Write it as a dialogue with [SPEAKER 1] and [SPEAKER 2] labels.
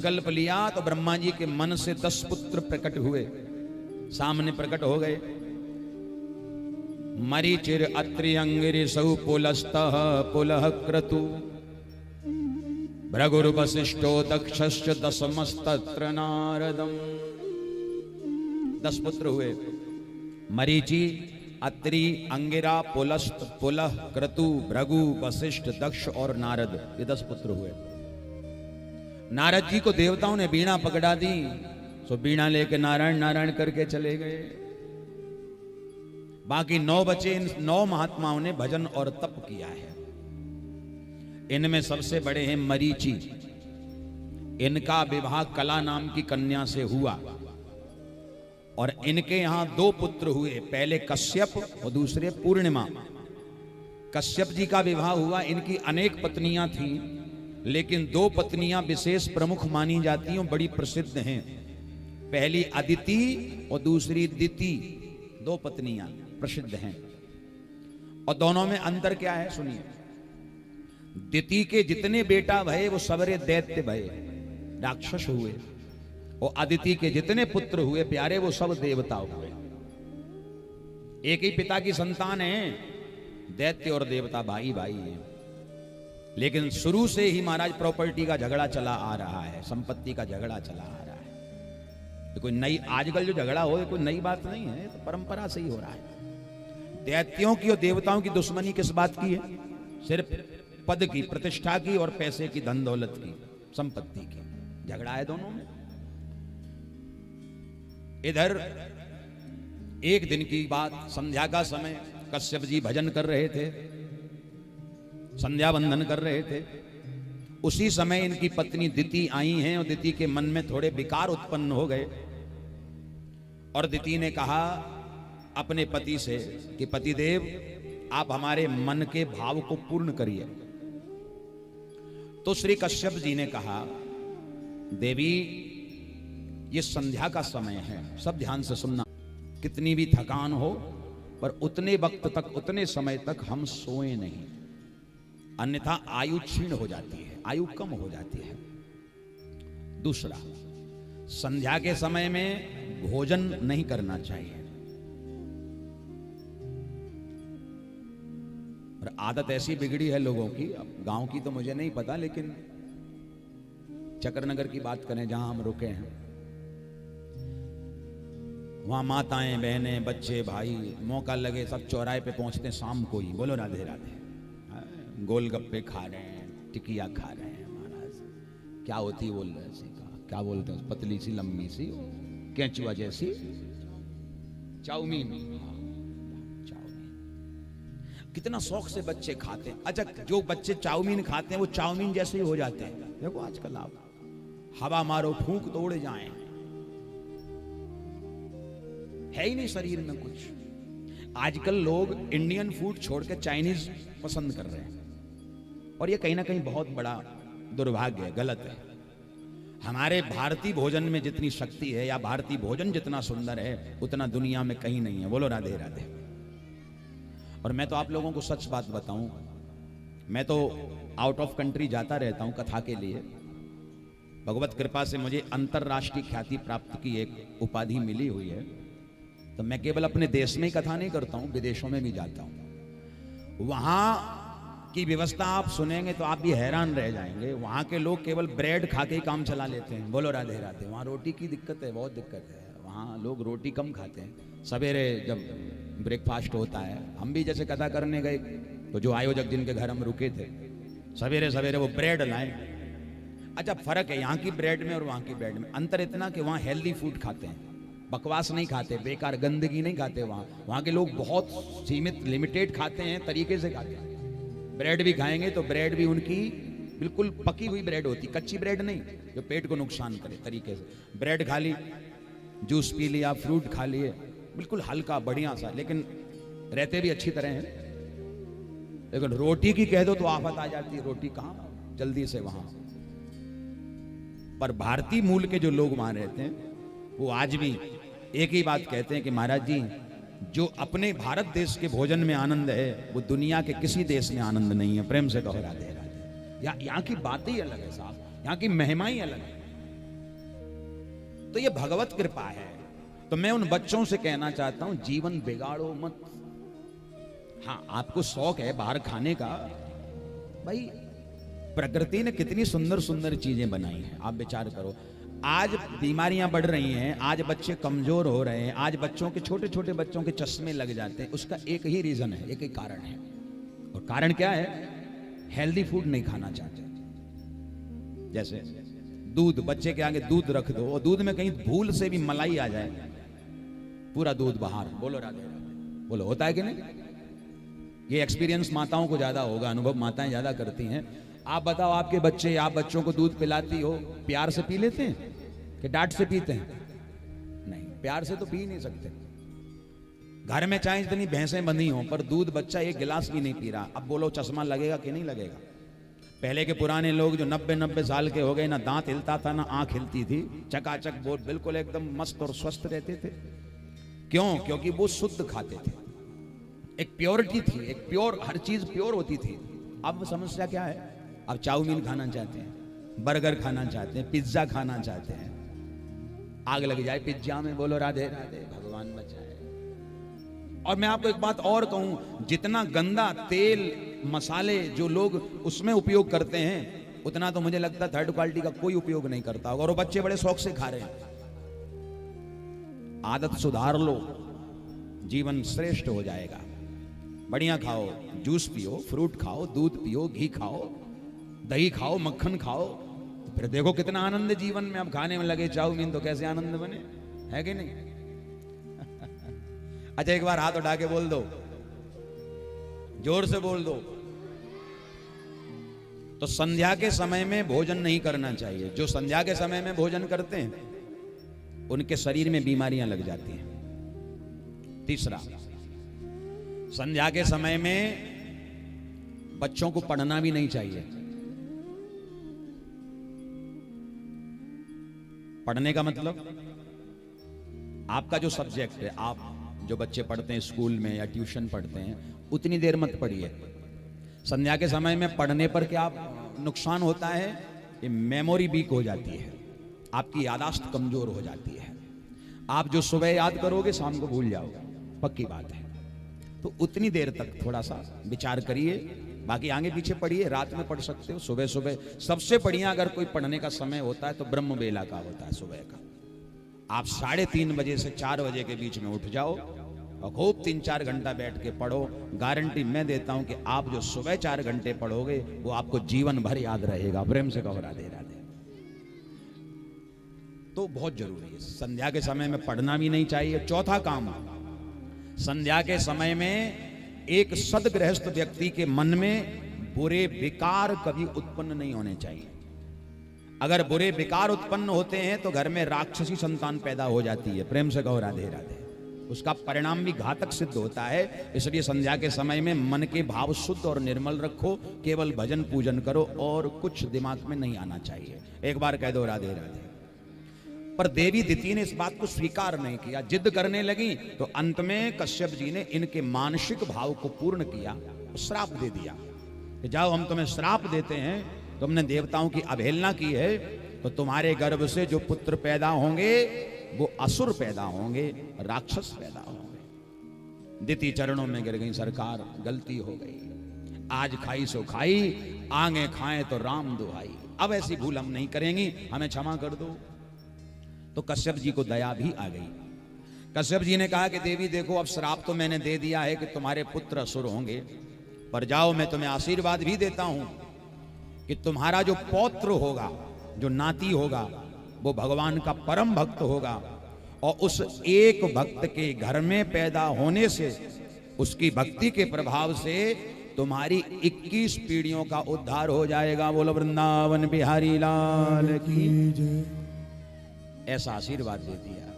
[SPEAKER 1] संकल्प लिया तो ब्रह्मा जी के मन से 10 पुत्र प्रकट हुए, सामने प्रकट हो गए। मरीचिर अत्रि अंगिरि सौ पुलस्तः पुलः क्रतु भृगुर वसिष्ठो दक्षश्च दशमस्तत्र नारदम। 10 पुत्र हुए, मरीचि, अत्रि, अंगिरा, पुलस्त, पुलह, क्रतु, भृगु, वशिष्ठ, दक्ष और नारद, ये 10 पुत्र हुए। नारद जी को देवताओं ने बीणा पकड़ा दी, सो बीणा लेके नारायण नारायण करके चले गए। बाकी 9 बचे, इन 9 महात्माओं ने भजन और तप किया है। इनमें सबसे बड़े हैं मरीचि। इनका विवाह कला नाम की कन्या से हुआ और इनके यहां 2 पुत्र हुए, पहले कश्यप और दूसरे पूर्णिमा। कश्यप जी का विवाह हुआ, इनकी अनेक पत्नियां थीं, लेकिन 2 पत्नियां विशेष प्रमुख मानी जाती हैं, बड़ी प्रसिद्ध हैं। पहली अदिति और दूसरी दिति, 2 पत्नियां प्रसिद्ध हैं। और दोनों में अंतर क्या है सुनिए। दिति के जितने बेटा भये वो सबरे दैत्य भये, राक्षस हुए, और अदिति के जितने पुत्र हुए प्यारे वो सब देवता हुए। एक ही पिता की संतान है, दैत्य और देवता भाई भाई हैं। लेकिन शुरू से ही महाराज प्रॉपर्टी का झगड़ा चला आ रहा है, संपत्ति का झगड़ा चला आ रहा है। तो कोई नई आजकल जो झगड़ा हो कोई नई बात नहीं है, तो परंपरा से ही हो रहा है। दैत्यों की और देवताओं की दुश्मनी किस बात की है? सिर्फ पद की, प्रतिष्ठा की और पैसे की, धन दौलत की, संपत्ति की झगड़ा है दोनों में। इधर एक दिन की बात, संध्या का समय, कश्यप जी भजन कर रहे थे, संध्या वंदन कर रहे थे। उसी समय इनकी पत्नी दिति आई हैं और दिति के मन में थोड़े विकार उत्पन्न हो गए। और दिति ने कहा अपने पति से कि पतिदेव आप हमारे मन के भाव को पूर्ण करिए। तो श्री कश्यप जी ने कहा देवी ये संध्या का समय है, सब ध्यान से सुनना। कितनी भी थकान हो पर उतने वक्त तक, उतने समय तक हम सोए नहीं, अन्यथा आयु क्षीण हो जाती है, आयु कम हो जाती है। दूसरा, संध्या के समय में भोजन नहीं करना चाहिए। और आदत ऐसी बिगड़ी है लोगों की, अब गांव की तो मुझे नहीं पता, लेकिन चक्रनगर की बात करें जहां हम रुके हैं, वहां माताएं, बहनें, बच्चे, भाई मौका लगे सब चौराहे पे पहुंचते हैं शाम को ही, बोलो राधे राधे, गोलगप्पे खा रहे हैं, टिकिया खा रहे हैं। महाराज क्या होती है बोल रहे सी का, क्या बोलते हैं, पतली सी लंबी सी केंचुआ जैसी चाउमीन। चाउमीन कितना शौक से बच्चे खाते हैं। अच्छा, जो बच्चे चाउमीन खाते हैं वो चाउमीन जैसे ही हो जाते हैं। देखो आजकल आप हवा मारो, फूंक तो उड़ जाए, है ही नहीं शरीर में कुछ। आजकल लोग इंडियन फूड छोड़ के चाइनीज पसंद कर रहे हैं, और ये कहीं ना कहीं बहुत बड़ा दुर्भाग्य है, गलत है। हमारे भारतीय भोजन में जितनी शक्ति है, या भारतीय भोजन जितना सुंदर है, उतना दुनिया में कहीं नहीं है। बोलो राधे राधे। और मैं तो आप लोगों को सच बात बताऊं, मैं तो आउट ऑफ कंट्री जाता रहता हूं कथा के लिए। भगवत कृपा से मुझे अंतरराष्ट्रीय ख्याति प्राप्त की एक उपाधि मिली हुई है। तो मैं केवल अपने देश में ही कथा नहीं करता हूं, विदेशों में भी जाता हूं। वहां की व्यवस्था आप सुनेंगे तो आप भी हैरान रह जाएंगे। वहां के लोग केवल ब्रेड खा के ही काम चला लेते हैं। बोलो राधे राधे। वहां रोटी की दिक्कत है, बहुत दिक्कत है। वहां लोग रोटी कम खाते हैं। सवेरे जब ब्रेकफास्ट होता है, हम भी जैसे कथा करने गए तो जो आयोजक जिनके घर हम रुके थे, सवेरे सवेरे वो ब्रेड लाए। अच्छा, फर्क है यहाँ की ब्रेड में और वहां की ब्रेड में। अंतर इतना कि वहां हेल्दी फूड खाते हैं, बकवास नहीं खाते, बेकार गंदगी नहीं खाते। वहां के लोग बहुत सीमित, लिमिटेड खाते हैं, तरीके से खाते हैं। ब्रेड भी खाएंगे तो ब्रेड भी उनकी बिल्कुल पकी हुई ब्रेड होती, कच्ची ब्रेड नहीं जो पेट को नुकसान करे तरीके से। ब्रेड खा ली, जूस पी लिया, फ्रूट खा लिए, बिल्कुल हल्का बढ़िया सा, लेकिन रहते भी अच्छी तरह हैं। लेकिन रोटी की कह दो तो आफत आ जाती है, रोटी कहाँ जल्दी से वहां। पर भारतीय मूल के जो लोग वहां रहते हैं वो आज भी एक ही बात कहते हैं कि महाराज जी, जो अपने भारत देश के भोजन में आनंद है वो दुनिया के किसी देश में आनंद नहीं है। प्रेम से कहो राधे राधे। यहाँ की बातें ही अलग है साहब, यहाँ की महिमा ही अलग है। तो ये भगवत कृपा है। तो मैं उन बच्चों से कहना चाहता हूं, जीवन बिगाड़ो मत। हाँ, आपको शौक है बाहर खाने का, भाई प्रकृति ने कितनी सुंदर सुंदर चीजें बनाई हैं, आप विचार करो। आज बीमारियां बढ़ रही हैं, आज बच्चे कमजोर हो रहे हैं, आज बच्चों के छोटे छोटे बच्चों के चश्मे लग जाते हैं। उसका एक ही रीजन है, एक ही कारण है। और कारण क्या है? हेल्दी फूड नहीं खाना चाहते। जैसे दूध, बच्चे के आगे दूध रख दो और दूध में कहीं भूल से भी मलाई आ जाए, पूरा दूध बाहर। बोलो राधे राधे, बोलो, होता है कि नहीं? ये एक्सपीरियंस माताओं को ज्यादा होगा, अनुभव माताएं ज्यादा करती हैं। आप बताओ, आपके बच्चे, आप बच्चों को दूध पिलाती हो, प्यार से पी लेते हैं कि डांट से पीते हैं? नहीं, प्यार से तो पी नहीं सकते। घर में चाहे इतनी भैंसें बंधी हो, पर दूध बच्चा एक गिलास भी नहीं पी रहा। अब बोलो चश्मा लगेगा कि नहीं लगेगा? पहले के पुराने लोग जो 90-90 साल के हो गए, ना दांत हिलता था ना आंख हिलती थी, चकाचक बोल, बिल्कुल एकदम मस्त और स्वस्थ रहते थे। क्यों? क्योंकि वो शुद्ध खाते थे, एक प्योरिटी थी, एक प्योर, हर चीज प्योर होती थी। अब समस्या क्या है? अब चाउमीन खाना चाहते हैं, बर्गर खाना चाहते हैं, पिज्जा खाना चाहते हैं। आग लग जाए पिज्जा में, बोलो राधे राधे, भगवान बचाए। और मैं आपको एक बात और कहूं, जितना गंदा तेल मसाले जो लोग उसमें उपयोग करते हैं, उतना तो मुझे लगता है थर्ड क्वालिटी का कोई उपयोग नहीं करता होगा। और वो बच्चे बड़े शौक से खा रहे हैं। आदत सुधार लो, जीवन श्रेष्ठ हो जाएगा। बढ़िया खाओ, जूस पियो, फ्रूट खाओ, दूध पियो, घी खाओ, दही खाओ, मक्खन खाओ, तो फिर देखो कितना आनंद जीवन में। अब खाने में लगे चाउमीन तो कैसे आनंद बने, है कि नहीं? अच्छा, एक बार हाथ उठा के बोल दो, जोर से बोल दो। तो संध्या के समय में भोजन नहीं करना चाहिए। जो संध्या के समय में भोजन करते हैं उनके शरीर में बीमारियां लग जाती हैं। तीसरा, संध्या के समय में बच्चों को पढ़ना भी नहीं चाहिए। पढ़ने का मतलब आपका जो सब्जेक्ट है, आप जो बच्चे पढ़ते हैं स्कूल में या ट्यूशन पढ़ते हैं, उतनी देर मत पढ़िए। संध्या के समय में पढ़ने पर क्या नुकसान होता है? ये मेमोरी वीक हो जाती है, आपकी याददाश्त कमजोर हो जाती है। आप जो सुबह याद करोगे शाम को भूल जाओगे, पक्की बात है। तो उतनी देर तक थोड़ा सा विचार करिए। बाकी आगे पीछे पढ़िए, रात में पढ़ सकते हो, सुबह सुबह सबसे बढ़िया अगर कोई पढ़ने का समय होता है तो ब्रह्म बेला का होता है, सुबह का। आप 3:30 बजे से 4 बजे के बीच में उठ जाओ और खूब 3-4 घंटा बैठ के पढ़ो। गारंटी मैं देता हूं कि आप जो सुबह 4 घंटे पढ़ोगे वो आपको जीवन भर याद रहेगा। प्रेम से कहो राधे राधे। तो बहुत जरूरी है, संध्या के समय में पढ़ना भी नहीं चाहिए। चौथा काम, संध्या के समय में एक सद्गृहस्थ व्यक्ति के मन में बुरे विकार कभी उत्पन्न नहीं होने चाहिए। अगर बुरे विकार उत्पन्न होते हैं तो घर में राक्षसी संतान पैदा हो जाती है। प्रेम से कहो राधे राधे। उसका परिणाम भी घातक सिद्ध होता है। इसलिए संध्या के समय में मन के भाव शुद्ध और निर्मल रखो, केवल भजन पूजन करो और कुछ दिमाग में नहीं आना चाहिए। एक बार कह दो राधे राधे। पर देवी दिति ने इस बात को स्वीकार नहीं किया, जिद करने लगी। तो अंत में कश्यप जी ने इनके मानसिक भाव को पूर्ण किया, श्राप दे दिया कि जाओ हम तुम्हें श्राप देते हैं, तुमने देवताओं की अवहेलना की है तो तुम्हारे गर्भ से जो पुत्र पैदा होंगे वो असुर पैदा होंगे, राक्षस पैदा होंगे। दिति चरणों में गिर गई, सरकार गलती हो गई, आज खाई सो खाई, आगे खाएं तो राम दुहाई, अब ऐसी भूल हम नहीं करेंगी, हमें क्षमा कर दो। तो कश्यप जी को दया भी आ गई। कश्यप जी ने कहा कि देवी देखो, अब श्राप तो मैंने दे दिया है कि तुम्हारे पुत्र असुर होंगे, पर जाओ मैं तुम्हें आशीर्वाद भी देता हूं कि तुम्हारा जो पौत्र होगा, जो नाती होगा, वो भगवान का परम भक्त होगा और उस एक भक्त के घर में पैदा होने से, उसकी भक्ति के प्रभाव से तुम्हारी 21 पीढ़ियों का उद्धार हो जाएगा। बोलो वृंदावन बिहारी लाल की जय। ऐसा आशीर्वाद दे दिया।